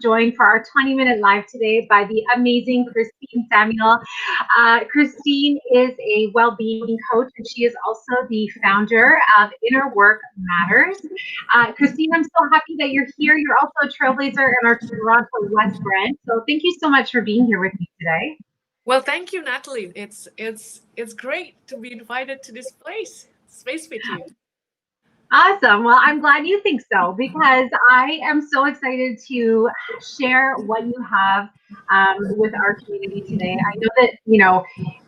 joined for our 20-minute live today by the amazing Christine Samuel. Christine is a well-being coach, and she is also the founder of Inner Work Matters. Christine, I'm so happy that you're here. You're also a trailblazer in our Toronto West branch. So thank you so much for being here with me today. Well, thank you, Natalie. It's great to be invited to this space with you. Awesome. Well, I'm glad you think so because I am so excited to share what you have with our community today. I know that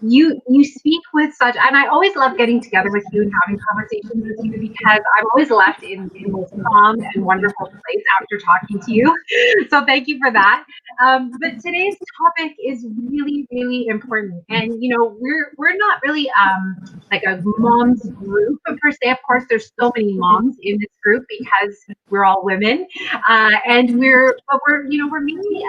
you speak with such, and I always love getting together with you and having conversations with you because I'm always left in the most calm and wonderful place after talking to you. So thank you for that. But today's topic is really, really important, and we're not really like a mom's group per se. Of course, there's so many moms in this group because we're all women, and we're mainly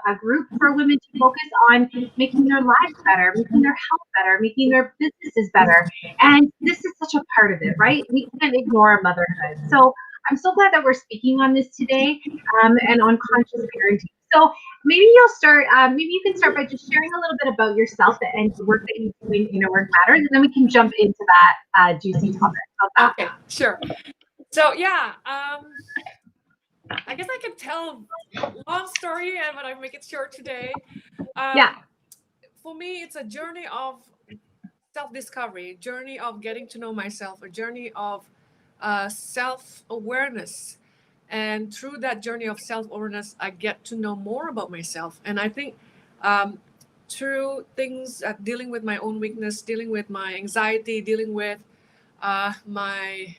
a group for women to focus on making their lives better, making their health better, making their businesses better, and this is such a part of it, right? We can't ignore motherhood. So I'm so glad that we're speaking on this today, and on conscious parenting. So maybe you'll start. Maybe you can start by just sharing a little bit about yourself and the work that you do in Inner Work Matters, and then we can jump into that juicy topic. Okay, sure. So yeah, I guess I can tell a long story, but I make it short today. Yeah. For me, it's a journey of self-discovery, journey of getting to know myself, a journey of self-awareness. And through that journey of self-awareness, I get to know more about myself. And I think through things, dealing with my own weakness, dealing with my anxiety, dealing with my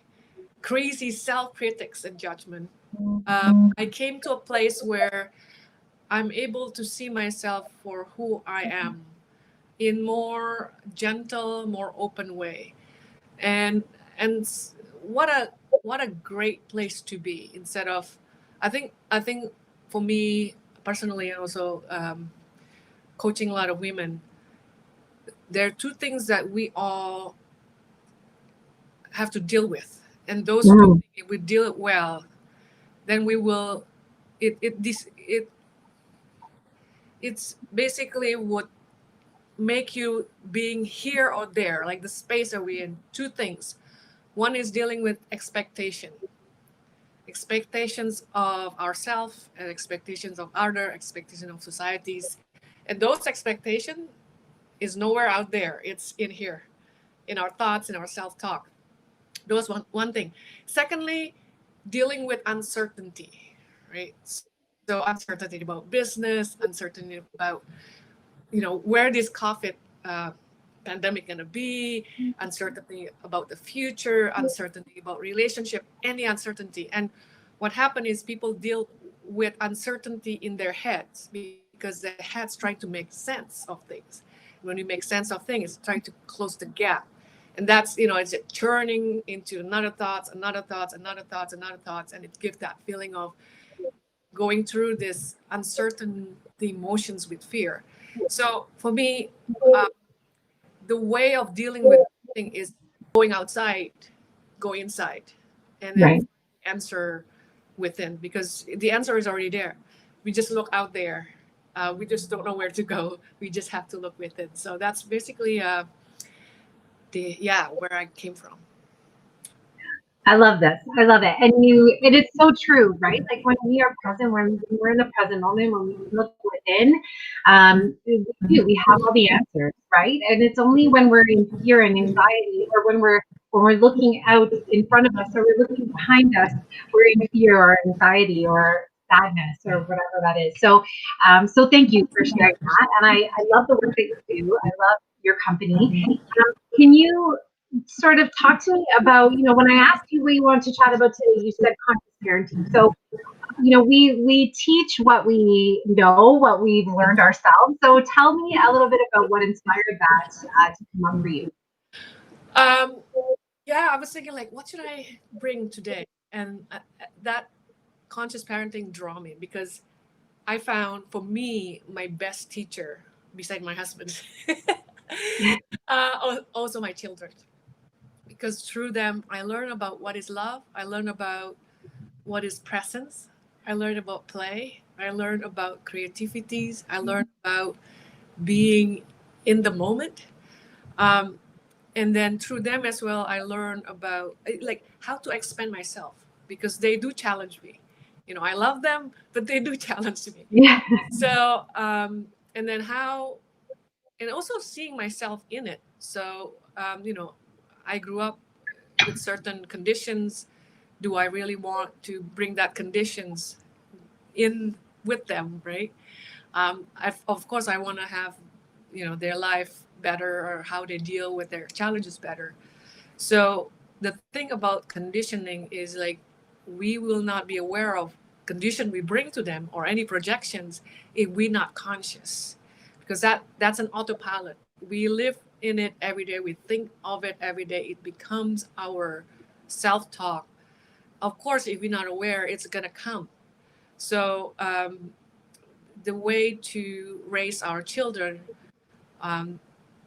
crazy self-critics and judgment, I came to a place where I'm able to see myself for who I am in more gentle, more open way. And what a great place to be. Instead of, I think for me personally, and also coaching a lot of women, there are two things that we all have to deal with, and those two, if we deal it well, then we will. It's basically what make you being here or there, like the space that we're in. Two things. One is dealing with expectations of ourselves and expectations of other, expectations of societies. And those expectations is nowhere out there. It's in here, in our thoughts, in our self-talk. Those one thing. Secondly, dealing with uncertainty, right? So uncertainty about business, uncertainty about where this COVID pandemic gonna be, uncertainty about the future, uncertainty about relationship, any uncertainty. And what happened is people deal with uncertainty in their heads because their heads trying to make sense of things. When you make sense of things, it's trying to close the gap. And that's, it's churning into another thoughts, another thoughts, another thoughts, another thoughts. And it gives that feeling of going through this uncertain emotions with fear. So for me, the way of dealing with thing is going outside, go inside, and then answer within, because the answer is already there. We just look out there. We just don't know where to go. We just have to look within. So that's basically where I came from. I love this. I love it. And it's so true, right? Like when we are present, when we're in the present moment, when we look within, we have all the answers, right? And it's only when we're in fear and anxiety, or when we're looking out in front of us, or we're looking behind us, we're in fear or anxiety or sadness or whatever that is. So thank you for sharing that. And I love the work that you do. I love your company. Can you sort of talk to me about, when I asked you what you wanted to chat about today, you said conscious parenting. So, we teach what we know, what we've learned ourselves. So tell me a little bit about what inspired that to come up for you. I was thinking, like, what should I bring today? And that conscious parenting draw me because I found, for me, my best teacher beside my husband, also my children. Because through them, I learn about what is love. I learn about what is presence. I learn about play. I learned about creativities. I learned about being in the moment. Um, and then through them as well, I learned about like how to expand myself because they do challenge me. You know, I love them, but they do challenge me. Yeah. So, and then how, and also seeing myself in it. So, I grew up with certain conditions. Do I really want to bring that conditions in with them, right? Of course, I want to have, their life better or how they deal with their challenges better. So the thing about conditioning is like we will not be aware of condition we bring to them or any projections if we're not conscious, because that's an autopilot. We live in it every day. We think of it every day. It becomes our self-talk. Of course, if we're not aware, it's gonna come. So the way to raise our children, um,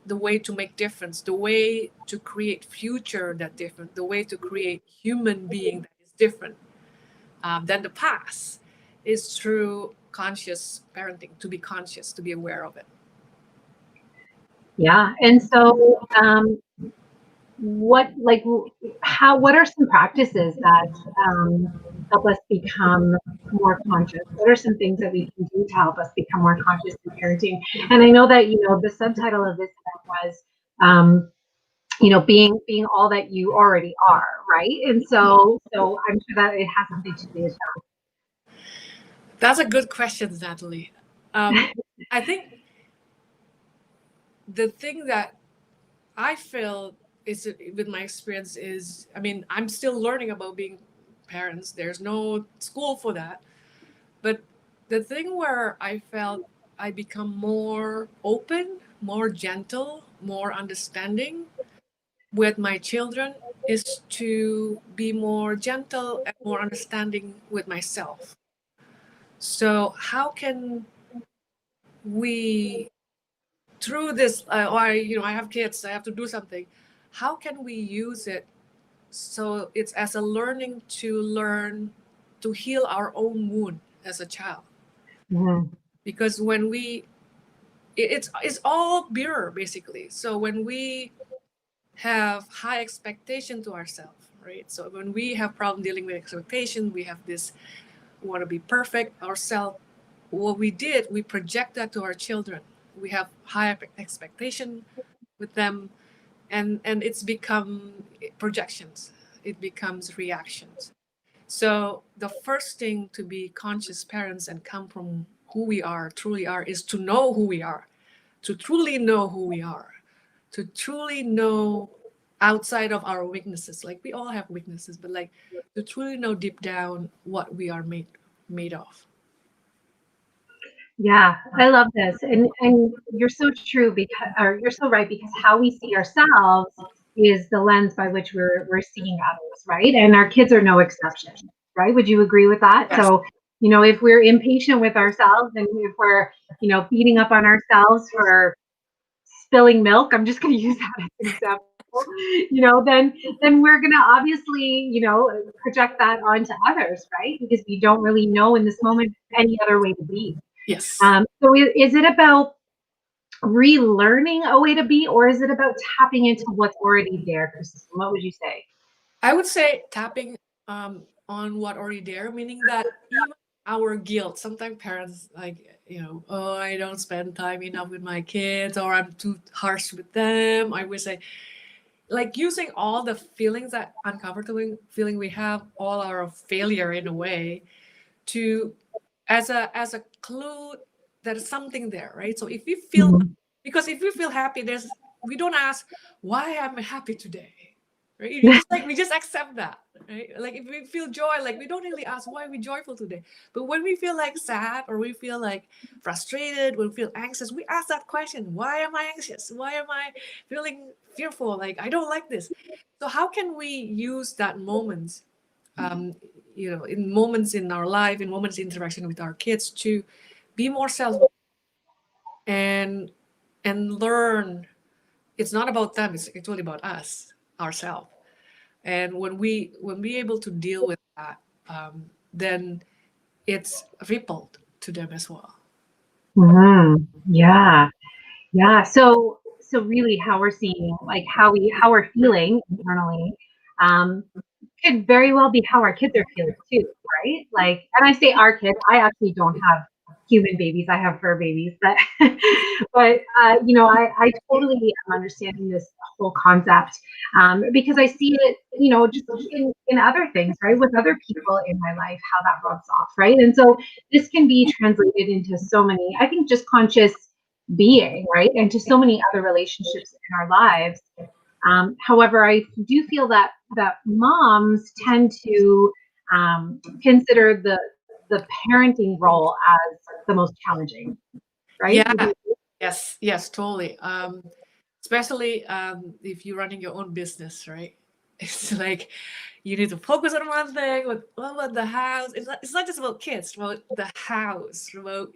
the way to make difference, the way to create future that different, the way to create human being that is different than the past is through conscious parenting, to be conscious, to be aware of it. Yeah. And so, what like what are some practices that help us become more conscious? What are some things that we can do to help us become more conscious in parenting? And I know that the subtitle of this was um, being all that you already are, right? And so I'm sure that it has something to do with That's a good question, Natalie. I think the thing that I feel is with my experience is, I mean, I'm still learning about being parents. There's no school for that. But the thing where I felt I become more open, more gentle, more understanding with my children is to be more gentle and more understanding with myself. So how can we, through this, I have kids, I have to do something. How can we use it so it's as a learning to learn to heal our own wound as a child? that. Because when it's all mirror basically. So when we have high expectation to ourselves, right? So when we have problem dealing with expectation, we have this want to be perfect ourselves. What we did, we project that to our children. We have high expectation with them, and it's become projections. It becomes reactions. So the first thing to be conscious parents and come from who we are, truly are, is to know who we are, to truly know who we are, to truly know outside of our weaknesses. Like we all have weaknesses, but like to truly know deep down what we are made of. Yeah, I love this. And you're so true because or you're so right because how we see ourselves is the lens by which we're seeing others, right? And our kids are no exception, right? Would you agree with that? Yes. So, if we're impatient with ourselves and if we're, beating up on ourselves for spilling milk, I'm just going to use that as an example. Then we're going to obviously, project that onto others, right? Because we don't really know in this moment any other way to be. Yes. So is it about relearning a way to be, or is it about tapping into what's already there, Kristen? What would you say? I would say tapping on what already there, meaning that even our guilt, sometimes parents like, oh, I don't spend time enough with my kids, or I'm too harsh with them. I would say, like using all the feelings, that uncomfortable feeling we have, all our failure in a way, to as a clue that is something there, right? So if we feel, Mhm. because if we feel happy, we don't ask why I'm happy today, right? You just like we just accept that, right? Like if we feel joy, like we don't really ask why we joyful today. But when we feel like sad or we feel like frustrated, when we feel anxious, we ask that question: why am I anxious? Why am I feeling fearful? Like I don't like this. So how can we use that moment, um, in moments in our life, in moments interaction with our kids, to be more self and learn. It's not about them; it's actually about us, ourselves. And when we able to deal with that, then it's rippled. to them as well. Yeah. Yeah. So really how we're seeing, like how we're feeling internally, um, could very well be how our kids are feeling too, right? Like, and I say our kids, I actually don't have human babies, I have fur babies, but I totally am understanding this whole concept, because I see it, just in other things, right, with other people in my life, how that rubs off, right? And so this can be translated into so many, I think, just conscious being, right, and to so many other relationships in our lives. However, I do feel that moms tend to consider the parenting role as the most challenging, right? Yeah, yes, yes, totally. Especially if you're running your own business, right? It's like you need to focus on one thing. What about the house? It's not just about kids, it's about the house, about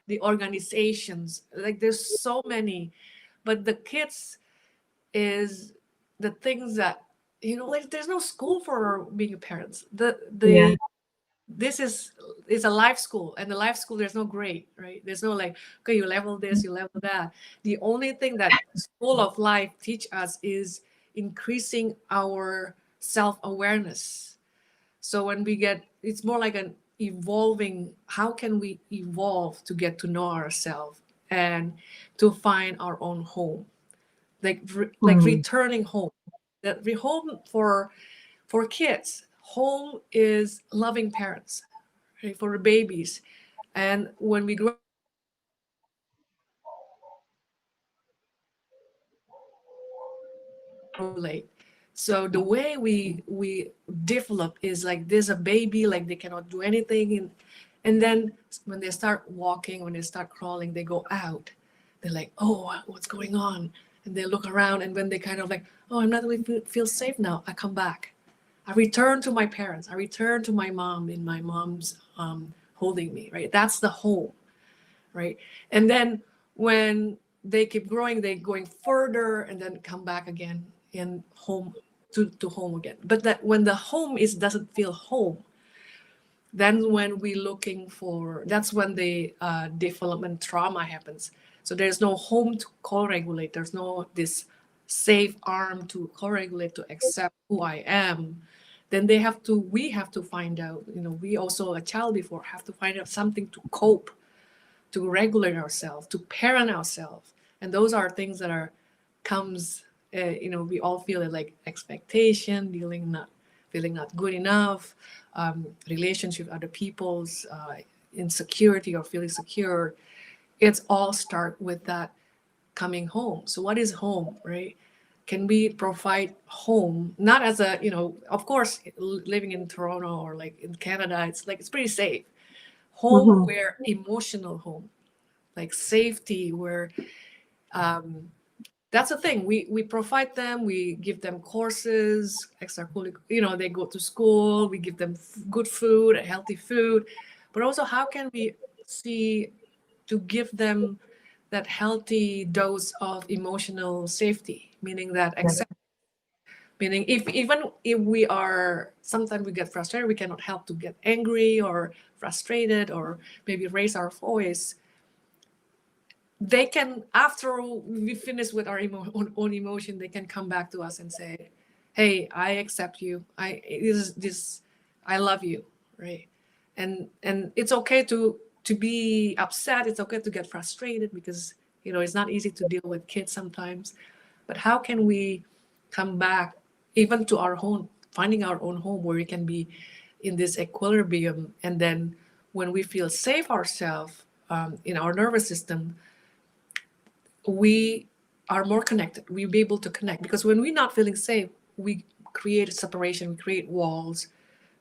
the organizations. Like there's so many, but the kids is the things that like there's no school for being a parent. Yeah. The this is a life school, and the life school there's no grade, right? There's no like, okay, you level this, you level that. The only thing that school of life teach us is increasing our self-awareness. So when we get, it's more like an evolving, how can we evolve to get to know ourselves and to find our own home, like Mm. returning home. Home for kids, home is loving parents, right, for the babies. And when we grow up, we see our parents regulate. So the way we develop is like there's a baby, like they cannot do anything, and then when they start walking, when they start crawling, they go out. They're like, oh, what's going on? And they look around, and when they kind of like, oh, I'm not really feel safe now, I come back. I return to my parents. I return to my mom, in my mom's holding me, right? That's the home, right? And then when they keep growing, they going further and then come back again in home, to home again. But that when the home is doesn't feel home, then when we looking for, that's when the development trauma happens. So there's no home to co-regulate. There's no this safe arm to co-regulate, to accept who I am. Then we have to find out, we also a child before have to find out something to cope, to regulate ourselves, to parent ourselves. And those are things that are comes, we all feel it, like expectation, feeling not good enough, relationship with other people's, insecurity or feeling secure. It's all start with that coming home. So what is home, right? Can we provide home, not as a, of course, living in Toronto or like in Canada, it's like it's pretty safe. Home Mhm. where emotional home, like safety, where that's the thing. We provide them. We give them courses, extracurricular. They go to school. We give them good food, healthy food, but also how can we see to give them that healthy dose of emotional safety, meaning that Yeah. accept. Meaning, if even if we are sometimes we get frustrated, we cannot help to get angry or frustrated or maybe raise our voice. They can, after we finish with our own emotion, they can come back to us and say, hey, I accept you, I love you, right? And it's okay to be upset, it's okay to get frustrated, because it's not easy to deal with kids sometimes. But how can we come back even to our home, finding our own home where we can be in this equilibrium, and then when we feel safe ourselves, in our nervous system, we are more connected. We'll be able to connect, because when we're not feeling safe, we create a separation, we create walls,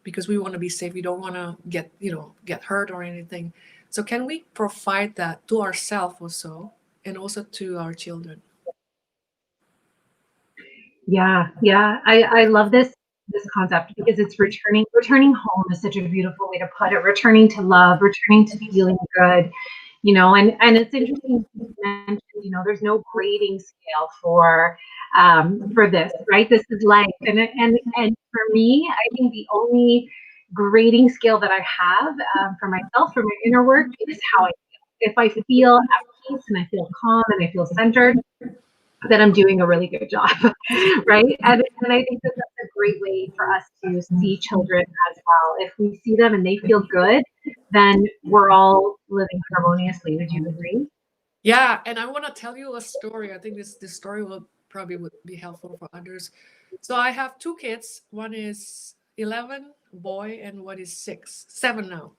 because we want to be safe. We don't want to get hurt or anything. So can we provide that to ourselves also, and also to our children? Yeah. I love this concept because it's returning home is such a beautiful way to put it. Returning to love, returning to feeling good, and it's interesting you mentioned, there's no grading scale for this, right? This is life, and for me, I think the only grading scale that I have for myself, for my inner work, is how I feel. If I feel at peace and I feel calm and I feel centered, then I'm doing a really good job, right? And I think that that's a great way for us to see children as well. If we see them and they feel good, then we're all living harmoniously. Would you agree? Yeah, and I want to tell you a story. I think this story will probably would be helpful for others. So I have two kids. One is 11, boy, and one is 6, 7 now.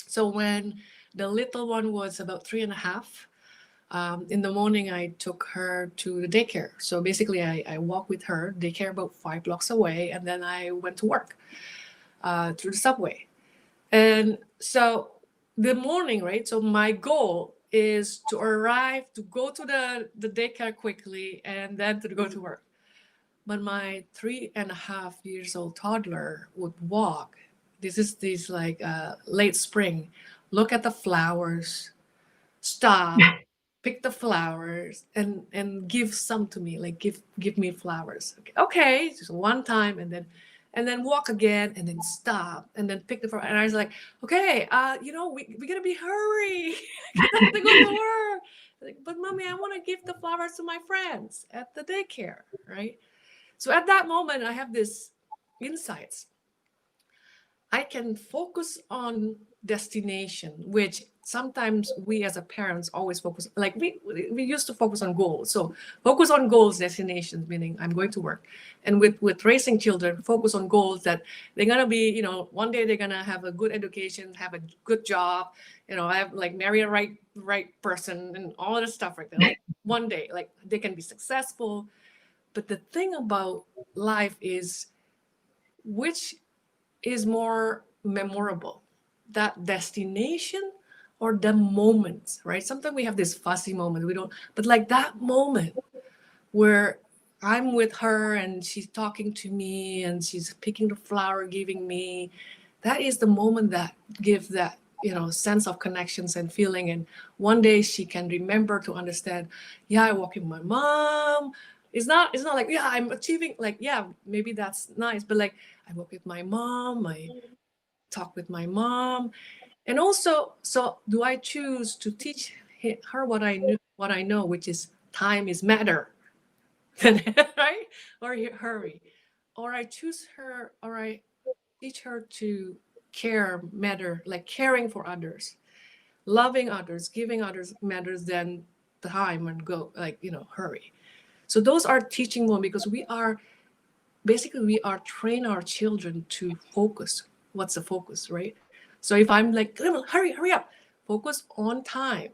So when the little one was about 3.5, in the morning I took her to the daycare. So basically, I walked with her daycare about 5 blocks away, and then I went to work through the subway. And so the morning, right? So my goal is to arrive, to go to the daycare quickly, and then to go to work. But my 3.5 years old toddler would walk. This is this like late spring. Look at the flowers, stop, pick the flowers, and give some to me. Like give me flowers. Okay, just one time, and then walk again, and then stop, and then pick the flower. And I was like, okay, we gotta be hurry. I have to go to work. Like, but mommy, I want to give the flowers to my friends at the daycare, right? So at that moment, I have this insights. I can focus on destination, which sometimes we as a parents always focus. Like we used to focus on goals. So focus on goals, destinations, meaning I'm going to work. And with raising children, focus on goals that they're gonna be, one day they're gonna have a good education, have a good job, have like marry a right person and all this stuff right there. Like one day, like they can be successful. But the thing about life is which is more memorable, that destination or the moments, right? Sometimes we have this fussy moment, we don't, but like that moment where I'm with her and she's talking to me and she's picking the flower, giving me, that is the moment that gives that sense of connections and feeling. And one day she can remember to understand, yeah, I walk with my mom. It's not like, yeah, I'm achieving, like, yeah, maybe that's nice, but like I walk with my mom, I talk with my mom. And also, so do I choose to teach her what I know, which is time is matter. Right? Or hurry. Or I choose her, or I teach her to care matter, like caring for others, loving others, giving others matters than time and go, like, hurry. So those are teaching moments because we are train our children to focus. What's the focus, right? So if I'm like, "Come on, hurry up, focus on time.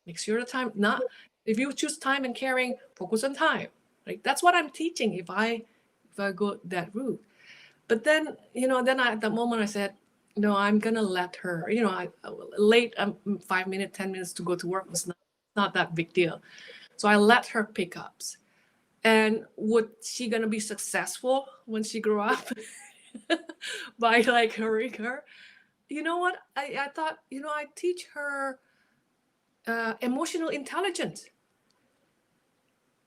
Make sure the time, not if you choose time and caring, focus on time. Like that's what I'm teaching if I go that route. But then, then at the moment I said, no, I'm gonna let her. I late 5 minutes, 10 minutes to go to work was not that big deal. So I let her pick ups. And would she gonna be successful when she grew up by like hurrying her? You know what? I thought, I teach her emotional intelligence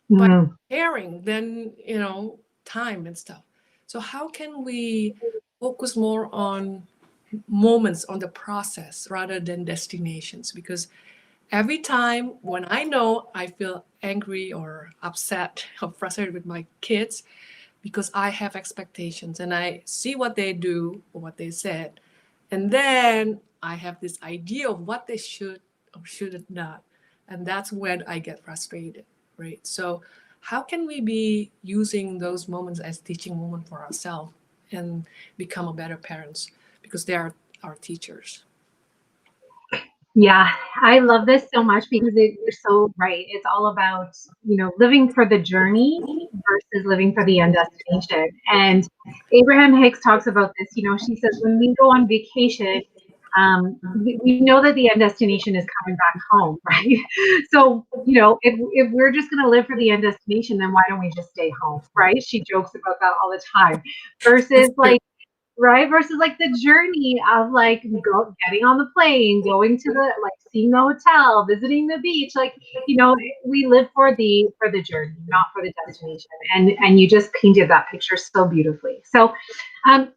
by Mm. caring than, time and stuff. So how can we focus more on moments, on the process rather than destinations? Because every time when I know I feel angry or upset or frustrated with my kids, because I have expectations and I see what they do or what they said. And then I have this idea of what they should or should not. And that's when I get frustrated, right? So, how can we be using those moments as teaching moment for ourselves and become a better parents? Because they are our teachers. Yeah, I love this so much because you're so right. It's all about, living for the journey versus living for the end destination. And Abraham Hicks talks about this. She says when we go on vacation, we know that the end destination is coming back home, right? So, if we're just going to live for the end destination, then why don't we just stay home, right? She jokes about that all the time. That's Versus true. like right? Versus like the journey of like getting on the plane, going to the like seeing the hotel, visiting the beach. Like, we live for the journey, not for the destination. And you just painted that picture so beautifully. So,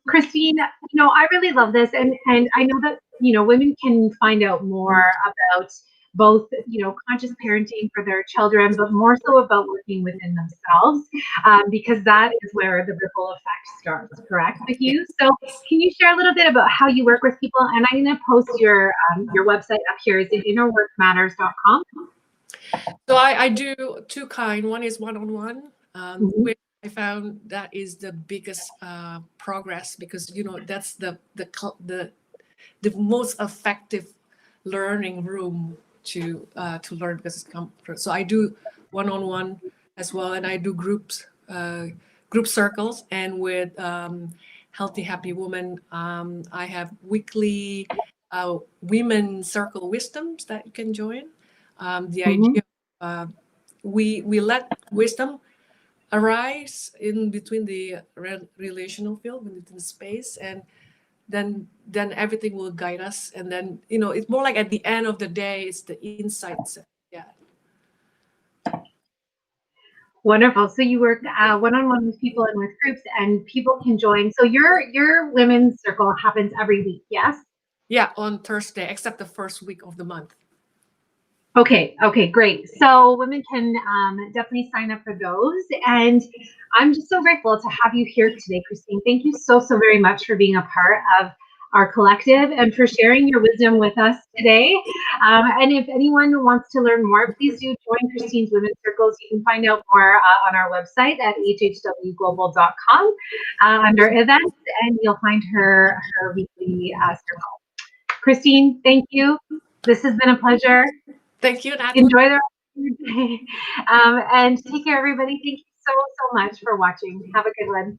Christine, I really love this, and I know that women can find out more about both conscious parenting for their children, but more so about working within themselves, because that is where the ripple effect starts. Correct with Yeah. you? So, can you share a little bit about how you work with people? And I'm going to post your website up here. Is it innerworkmatters.com? So I do two kind. One is one-on-one, Mm-hmm. which I found that is the biggest progress, because that's the most effective learning room to learn, because it's so I do one-on-one as well, and I do group circles, and with Healthy Happy Woman, I have weekly women circle wisdoms that you can join. The Mm-hmm. idea, uh, we let wisdom arise in between the relational field, within the space, and then everything will guide us. And then it's more like at the end of the day, it's the insights. Yeah. Wonderful. So you work one-on-one with people and with groups, and people can join. So your women's circle happens every week, yes? Yeah, on Thursday, except the first week of the month. Okay, okay, great. So women can definitely sign up for those. And I'm just so grateful to have you here today, Christine. Thank you so, so very much for being a part of our collective and for sharing your wisdom with us today. And if anyone wants to learn more, please do join Christine's Women's Circles. You can find out more on our website at hhwglobal.com under events, and you'll find her weekly circle. Christine, thank you. This has been a pleasure. Thank you, Natalie. Enjoy the rest of your day. And take care, everybody. Thank you so, so much for watching. Have a good one.